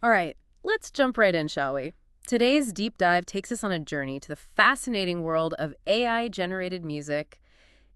All right, let's jump right in, shall we? Today's deep dive takes us on a journey to the fascinating world of AI-generated music,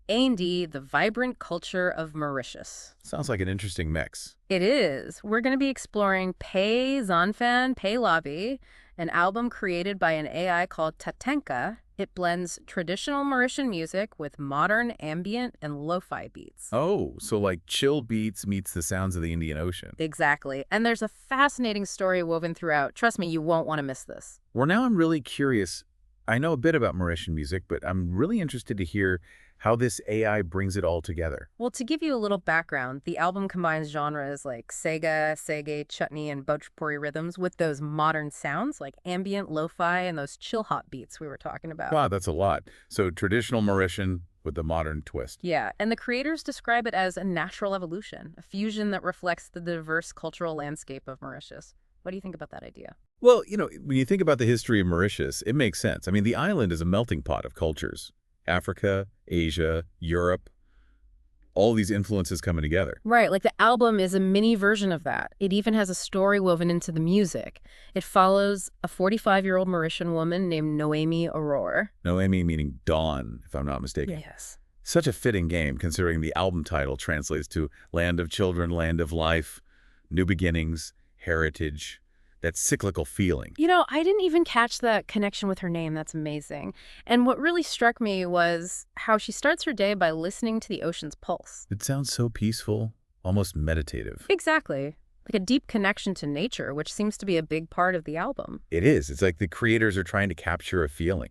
A&D, the vibrant culture of Mauritius. Sounds like an interesting mix. It is. We're going to be exploring Zanfan, Lavi, an album created by an AI called TATANKA. It blends traditional Mauritian music with modern ambient and lo-fi beats. Oh, so like chill beats meets the sounds of the Indian Ocean. Exactly. And there's a fascinating story woven throughout. Trust me, you won't want to miss this. Well, now I'm really curious. I know a bit about Mauritian music, but I'm really interested to hear how this AI brings it all together. Well, to give you a little background, the album combines genres like Sega, Sege, chutney, and Bhojpuri rhythms with those modern sounds like ambient, lo-fi, and those chill hop beats we were talking about. Wow, that's a lot. So traditional Mauritian with the modern twist. Yeah, and the creators describe it as a natural evolution, a fusion that reflects the diverse cultural landscape of Mauritius. What do you think about that idea? Well, when you think about the history of Mauritius, it makes sense. I mean, the island is a melting pot of cultures. Africa, Asia, Europe, all these influences coming together. Right, like the album is a mini version of that. It even has a story woven into the music. It follows a 45-year-old Mauritian woman named Noemi Aurore. Noemi meaning dawn, if I'm not mistaken. Yes. Such a fitting game, considering the album title translates to Land of Children, Land of Life, New Beginnings, Heritage, that cyclical feeling. You know, I didn't even catch that connection with her name. That's amazing. And what really struck me was how she starts her day by listening to the ocean's pulse. It sounds so peaceful, almost meditative. Exactly. Like a deep connection to nature, which seems to be a big part of the album. It is. It's like the creators are trying to capture a feeling,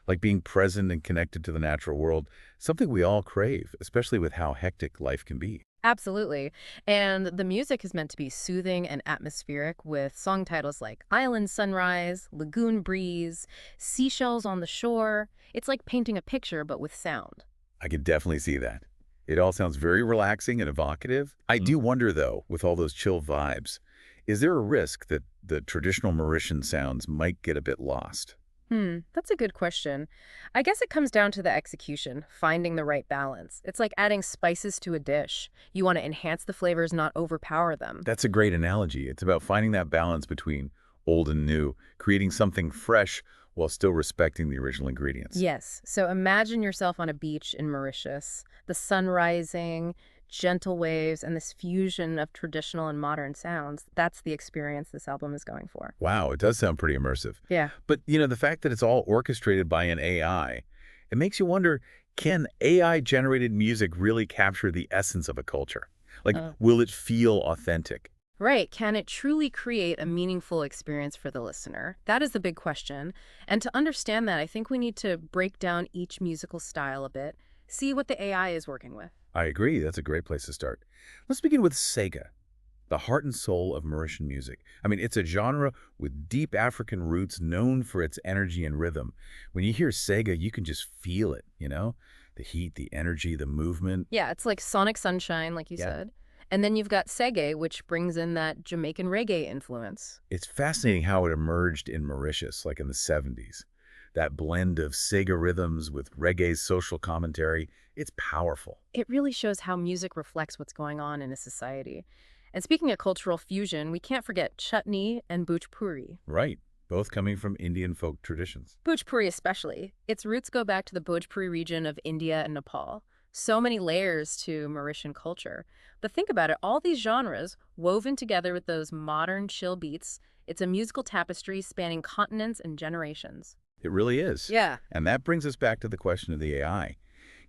like being present and connected to the natural world, something we all crave, especially with how hectic life can be. Absolutely. And the music is meant to be soothing and atmospheric with song titles like Island Sunrise, Lagoon Breeze, Seashells on the Shore. It's like painting a picture, but with sound. I could definitely see that. It all sounds very relaxing and evocative. I do wonder, though, with all those chill vibes, is there a risk that the traditional Mauritian sounds might get a bit lost? That's a good question. I guess it comes down to the execution, finding the right balance. It's like adding spices to a dish. You want to enhance the flavors, not overpower them. That's a great analogy. It's about finding that balance between old and new, creating something fresh while still respecting the original ingredients. Yes. So imagine yourself on a beach in Mauritius, the sun rising, gentle waves, and this fusion of traditional and modern sounds. That's the experience this album is going for. Wow, it does sound pretty immersive. Yeah. But, the fact that it's all orchestrated by an AI, it makes you wonder, can AI-generated music really capture the essence of a culture? Like, will it feel authentic? Right. Can it truly create a meaningful experience for the listener? That is the big question. And to understand that, I think we need to break down each musical style a bit, see what the AI is working with. I agree. That's a great place to start. Let's begin with Sega, the heart and soul of Mauritian music. I mean, it's a genre with deep African roots known for its energy and rhythm. When you hear Sega, you can just feel it. The heat, the energy, the movement. Yeah, it's like Sonic Sunshine, like you Yeah. said. And then you've got Sege, which brings in that Jamaican reggae influence. It's fascinating how it emerged in Mauritius, like in the 70s. That blend of Sega rhythms with reggae's social commentary, it's powerful. It really shows how music reflects what's going on in a society. And speaking of cultural fusion, we can't forget chutney and Bhojpuri. Right. Both coming from Indian folk traditions. Bhojpuri especially. Its roots go back to the Bhojpuri region of India and Nepal. So many layers to Mauritian culture. But think about it, all these genres woven together with those modern chill beats, it's a musical tapestry spanning continents and generations. It really is. Yeah. And that brings us back to the question of the AI.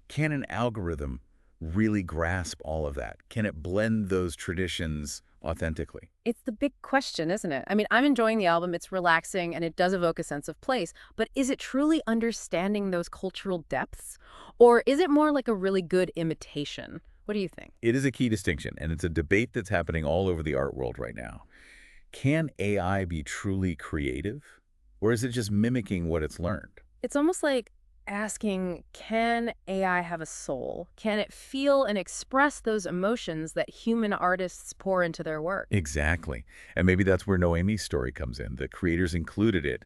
Can an algorithm really grasp all of that? Can it blend those traditions authentically? It's the big question, isn't it? I mean, I'm enjoying the album. It's relaxing and it does evoke a sense of place. But is it truly understanding those cultural depths? Or is it more like a really good imitation? What do you think? It is a key distinction, and it's a debate that's happening all over the art world right now. Can AI be truly creative, or is it just mimicking what it's learned? It's almost like asking, can AI have a soul? Can it feel and express those emotions that human artists pour into their work? Exactly. And maybe that's where Noemi's story comes in. The creators included it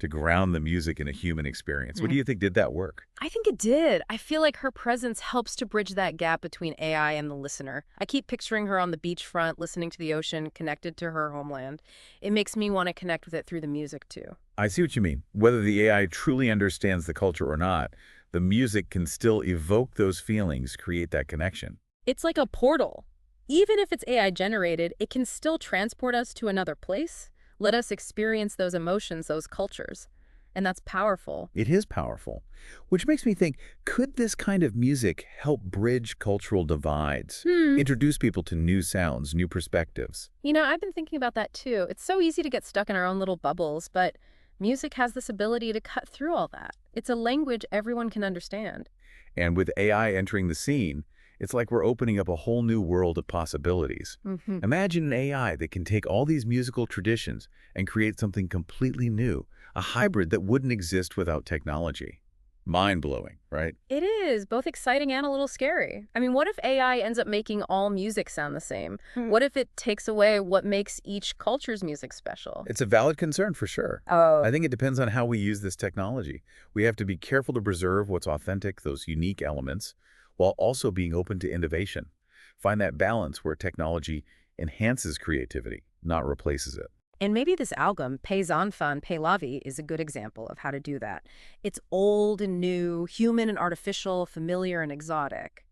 to ground the music in a human experience. What do Mm. you think? Did that work? I think it did. I feel like her presence helps to bridge that gap between AI and the listener. I keep picturing her on the beachfront, listening to the ocean, connected to her homeland. It makes me want to connect with it through the music, too. I see what you mean. Whether the AI truly understands the culture or not, the music can still evoke those feelings, create that connection. It's like a portal. Even if it's AI generated, it can still transport us to another place, let us experience those emotions, those cultures. And that's powerful. It is powerful, which makes me think, could this kind of music help bridge cultural divides, Hmm. introduce people to new sounds, new perspectives? I've been thinking about that too. It's so easy to get stuck in our own little bubbles, but music has this ability to cut through all that. It's a language everyone can understand. And with AI entering the scene, it's like we're opening up a whole new world of possibilities. Hmm. Imagine an AI that can take all these musical traditions and create something completely new, a hybrid that wouldn't exist without technology. Mind-blowing, right? It is both exciting and a little scary. I mean, what if AI ends up making all music sound the same? What if it takes away what makes each culture's music special? It's a valid concern for sure. Oh, I think it depends on how we use this technology. We have to be careful to preserve what's authentic, those unique elements, while also being open to innovation. Find that balance where technology enhances creativity, not replaces it. and maybe this album, Zanfan, Lavi, is a good example of how to do that. It's old and new, human and artificial, familiar and exotic.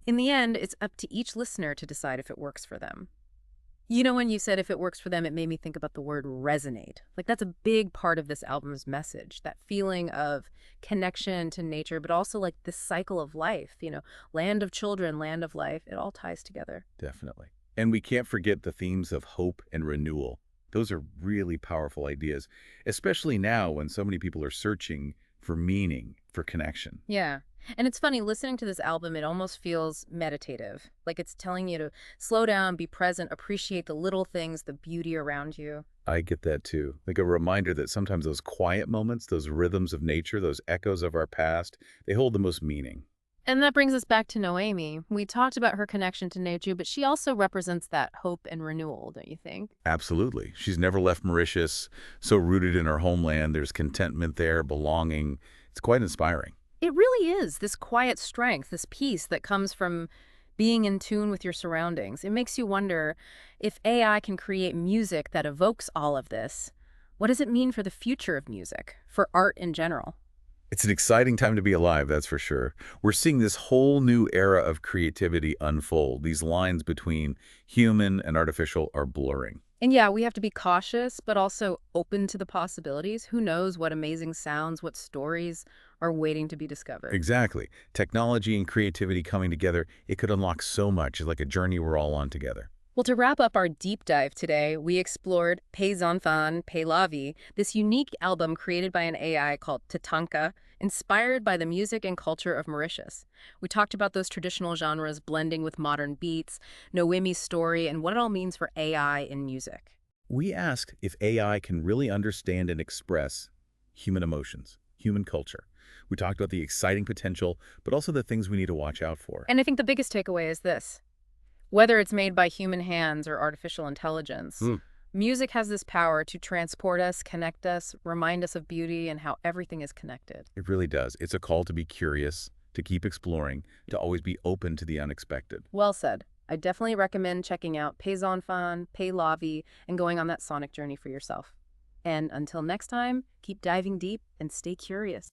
In the end, it's up to each listener to decide if it works for them. When you said if it works for them, it made me think about the word resonate. Like, that's a big part of this album's message, that feeling of connection to nature, but also like this cycle of life, land of children, land of life. It all ties together. Definitely. And we can't forget the themes of hope and renewal. Those are really powerful ideas, especially now when so many people are searching for meaning, for connection. Yeah. And it's funny, listening to this album, it almost feels meditative. Like it's telling you to slow down, be present, appreciate the little things, the beauty around you. I get that too. Like a reminder that sometimes those quiet moments, those rhythms of nature, those echoes of our past, they hold the most meaning. And that brings us back to Noemi. We talked about her connection to nature, but she also represents that hope and renewal, don't you think? Absolutely. She's never left Mauritius, so rooted in her homeland. There's contentment there, belonging. It's quite inspiring. It really is this quiet strength, this peace that comes from being in tune with your surroundings. It makes you wonder, if AI can create music that evokes all of this, what does it mean for the future of music, for art in general? It's an exciting time to be alive, that's for sure. We're seeing this whole new era of creativity unfold. These lines between human and artificial are blurring. And yeah, we have to be cautious, but also open to the possibilities. Who knows what amazing sounds, what stories are waiting to be discovered. Exactly. Technology and creativity coming together, it could unlock so much. It's like a journey we're all on together. Well, to wrap up our deep dive today, we explored Zanfan, Lavi, this unique album created by an AI called TATANKA, inspired by the music and culture of Mauritius. We talked about those traditional genres blending with modern beats, Noemi's story, and what it all means for AI in music. We asked if AI can really understand and express human emotions, human culture. We talked about the exciting potential, but also the things we need to watch out for. And I think the biggest takeaway is this. Whether it's made by human hands or artificial intelligence, music has this power to transport us, connect us, remind us of beauty and how everything is connected. It really does. It's a call to be curious, to keep exploring, to always be open to the unexpected. Well said. I definitely recommend checking out Zanfan, Lavi, and going on that sonic journey for yourself. And until next time, keep diving deep and stay curious.